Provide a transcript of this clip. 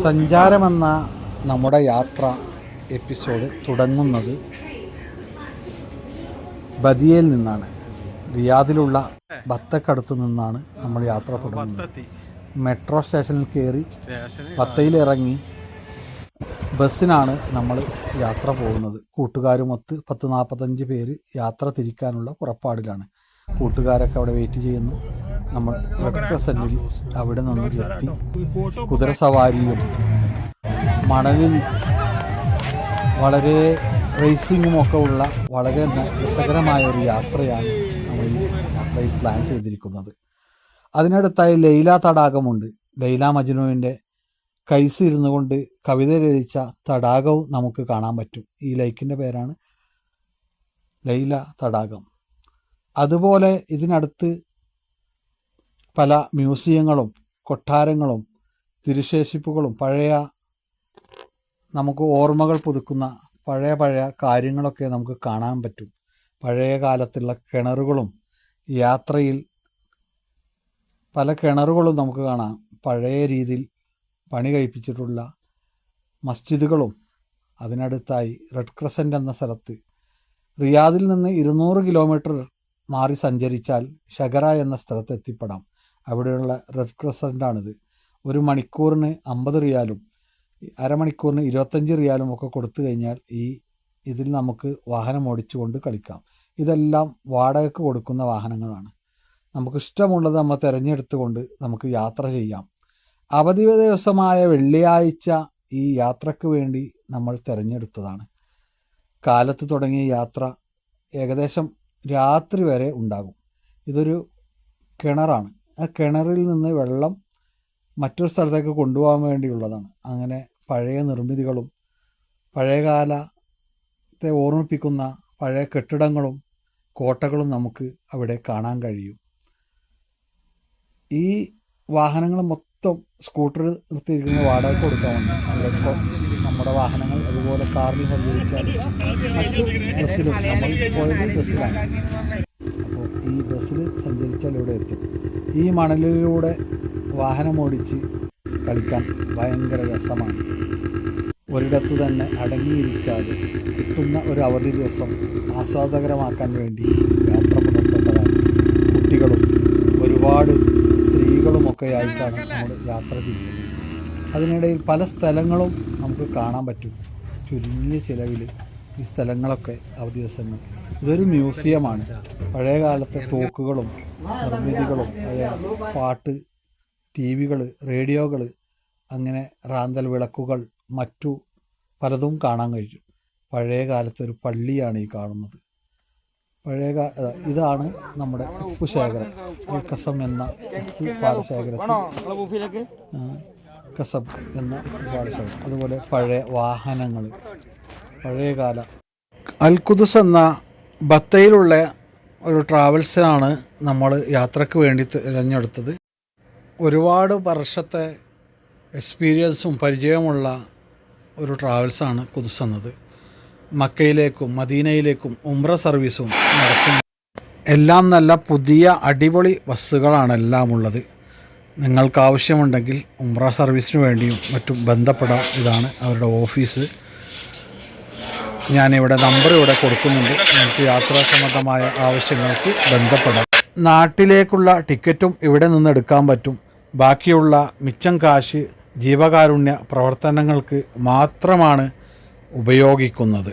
സഞ്ചാരമെന്ന നമ്മുടെ യാത്ര എപ്പിസോഡ് തുടങ്ങുന്നത് ബദിയയിൽ നിന്നാണ്. റിയാദിലുള്ള ബത്തക്കടുത്ത് നിന്നാണ് നമ്മൾ യാത്ര തുടങ്ങുന്നത്. മെട്രോ സ്റ്റേഷനിൽ കയറി ബത്തയിലിറങ്ങി ബസ്സിനാണ് നമ്മൾ യാത്ര പോകുന്നത്. കൂട്ടുകാരുമൊത്ത് 10-45 പേര് യാത്ര തിരിക്കാനുള്ള പുറപ്പാടിലാണ്. കൂട്ടുകാരൊക്കെ അവിടെ വെയിറ്റ് ചെയ്യുന്നു. നമ്മൾ റെഡ് ക്രസൻറ്റിൽ അവിടെ നിന്ന് എത്തി. കുതിരസവാരിയും മണലിൽ വളരെ റേസിങ്ങും ഒക്കെ ഉള്ള വളരെ രസകരമായ ഒരു യാത്രയാണ് നമ്മൾ ഈ യാത്രയിൽ പ്ലാൻ ചെയ്തിരിക്കുന്നത്. അതിനടുത്തായി ലൈല തടാകമുണ്ട്. ലൈല മജ്നുവിൻ്റെ കൈസ് ഇരുന്നു കൊണ്ട് കവിത രചിച്ച തടാകവും നമുക്ക് കാണാൻ പറ്റും. ഈ ലേക്കിൻ്റെ പേരാണ് ലൈല തടാകം. അതുപോലെ ഇതിനടുത്ത് പല മ്യൂസിയങ്ങളും കൊട്ടാരങ്ങളും തിരുശേഷിപ്പുകളും പഴയ നമുക്ക് ഓർമ്മകൾ പുതുക്കുന്ന പഴയ കാര്യങ്ങളൊക്കെ നമുക്ക് കാണാൻ പറ്റും. പഴയ കാലത്തുള്ള കിണറുകളും യാത്രയിൽ പല കിണറുകളും നമുക്ക് കാണാം. പഴയ രീതിയിൽ പണി കഴിപ്പിച്ചിട്ടുള്ള മസ്ജിദുകളും അതിനടുത്തായി റെഡ് ക്രസൻ്റ് എന്ന സ്ഥലത്ത് റിയാദിൽ നിന്ന് 200 കിലോമീറ്റർ മാറി സഞ്ചരിച്ചാൽ ഷഗറ എന്ന സ്ഥലത്ത് എത്തിപ്പെടാം. അവിടെയുള്ള റെഡ് ക്രസൻ്റാണിത്. ഒരു മണിക്കൂറിന് 50 റിയാലും അരമണിക്കൂറിന് 25 റിയാലും ഒക്കെ കൊടുത്തു കഴിഞ്ഞാൽ ഇതിൽ നമുക്ക് വാഹനം ഓടിച്ചുകൊണ്ട് കളിക്കാം. ഇതെല്ലാം വാടകയ്ക്ക് കൊടുക്കുന്ന വാഹനങ്ങളാണ്. നമുക്കിഷ്ടമുള്ളത് നമ്മൾ തിരഞ്ഞെടുത്തുകൊണ്ട് നമുക്ക് യാത്ര ചെയ്യാം. അവധി ദിവസമായ വെള്ളിയാഴ്ച ഈ യാത്രയ്ക്ക് വേണ്ടി നമ്മൾ തിരഞ്ഞെടുത്തതാണ്. കാലത്ത് തുടങ്ങിയ യാത്ര ഏകദേശം രാത്രി വരെ ഉണ്ടാകും. ഇതൊരു കിണറാണ്. ആ കിണറിൽ നിന്ന് വെള്ളം മറ്റൊരു സ്ഥലത്തേക്ക് കൊണ്ടുപോകാൻ വേണ്ടിയുള്ളതാണ്. അങ്ങനെ പഴയ നിർമ്മിതികളും പഴയകാലത്തെ ഓർമ്മിപ്പിക്കുന്ന പഴയ കെട്ടിടങ്ങളും കോട്ടകളും നമുക്ക് അവിടെ കാണാൻ കഴിയും. ഈ വാഹനങ്ങൾ മൊത്തം സ്കൂട്ടർ നിർത്തിയിരിക്കുന്ന വാടകയ്ക്ക് കൊടുക്കാവുന്ന അതിപ്പോൾ നമ്മുടെ വാഹനങ്ങൾ അതുപോലെ കാറിൽ സഞ്ചരിച്ചാൽ മറ്റു ബസ്സിലും നമ്മൾ പോയത് ബസ്സിലാണ്. അപ്പോൾ ഈ ബസ്സിൽ സഞ്ചരിച്ചാൽ ഇവിടെ എത്തും. ഈ മണലിലൂടെ വാഹനമോടിച്ച് കളിക്കാൻ ഭയങ്കര രസമാണ്. ഒരിടത്ത് തന്നെ അടങ്ങിയിരിക്കാതെ കിട്ടുന്ന ഒരു അവധി ദിവസം ആസ്വാദകരമാക്കാൻ വേണ്ടി യാത്ര പുറപ്പെട്ടതാണ്. കുട്ടികളും ഒരുപാട് സ്ത്രീകളുമൊക്കെ ആയിട്ടാണ് നമ്മൾ യാത്ര തിരിച്ചത്. അതിനിടയിൽ പല സ്ഥലങ്ങളും നമുക്ക് കാണാൻ പറ്റും. ചുരുങ്ങിയ ചിലവിൽ ഈ സ്ഥലങ്ങളൊക്കെ അവധി ദിവസങ്ങൾ. ഇതൊരു മ്യൂസിയമാണ്. പഴയ കാലത്തെ തോക്കുകളും നിർമ്മിതികളും പഴയ പാട്ട്, TV-കൾ, റേഡിയോകൾ, അങ്ങനെ റാന്തൽ വിളക്കുകൾ, മറ്റു പലതും കാണാൻ കഴിയും. പഴയ കാലത്തെ ഒരു പള്ളിയാണ് ഈ കാണുന്നത്. ഇതാണ് നമ്മുടെ ഉപ്പു ശേഖരം. കസം എന്ന ഉപ്പ് പാടശേഖരത്തിൽ കസബ് എന്ന പാടശേഖരം. അതുപോലെ പഴയ വാഹനങ്ങൾ, പഴയകാല അൽഖുദുസ് എന്ന ബത്തയിലുള്ള ഒരു ട്രാവൽസിനാണ് നമ്മൾ യാത്രയ്ക്ക് വേണ്ടി തിരഞ്ഞെടുത്തത്. ഒരുപാട് വർഷത്തെ എക്സ്പീരിയൻസും പരിചയമുള്ള ഒരു ട്രാവൽസാണ് ഖുദ്സ് എന്നത്. മക്കയിലേക്കും മദീനയിലേക്കും ഉംറ സർവീസും നടത്തുന്നു. എല്ലാം നല്ല പുതിയ അടിപൊളി ബസ്സുകളാണ് എല്ലാം ഉള്ളത്. നിങ്ങൾക്ക് ആവശ്യമുണ്ടെങ്കിൽ ഉംറ സർവീസിന് വേണ്ടിയും മറ്റും ബന്ധപ്പെടാം. ഇതാണ് അവരുടെ ഓഫീസ്. ഞാനിവിടെ നമ്പർ ഇവിടെ കൊടുക്കുന്നുണ്ട്. നിങ്ങൾക്ക് യാത്രാ സംബന്ധമായ ആവശ്യങ്ങൾക്ക് ബന്ധപ്പെടാം. നാട്ടിലേക്കുള്ള ടിക്കറ്റും ഇവിടെ നിന്ന് എടുക്കാൻ പറ്റും. ബാക്കിയുള്ള മിച്ചം കാശ് ജീവകാരുണ്യ പ്രവർത്തനങ്ങൾക്ക് മാത്രമാണ് ഉപയോഗിക്കുന്നത്.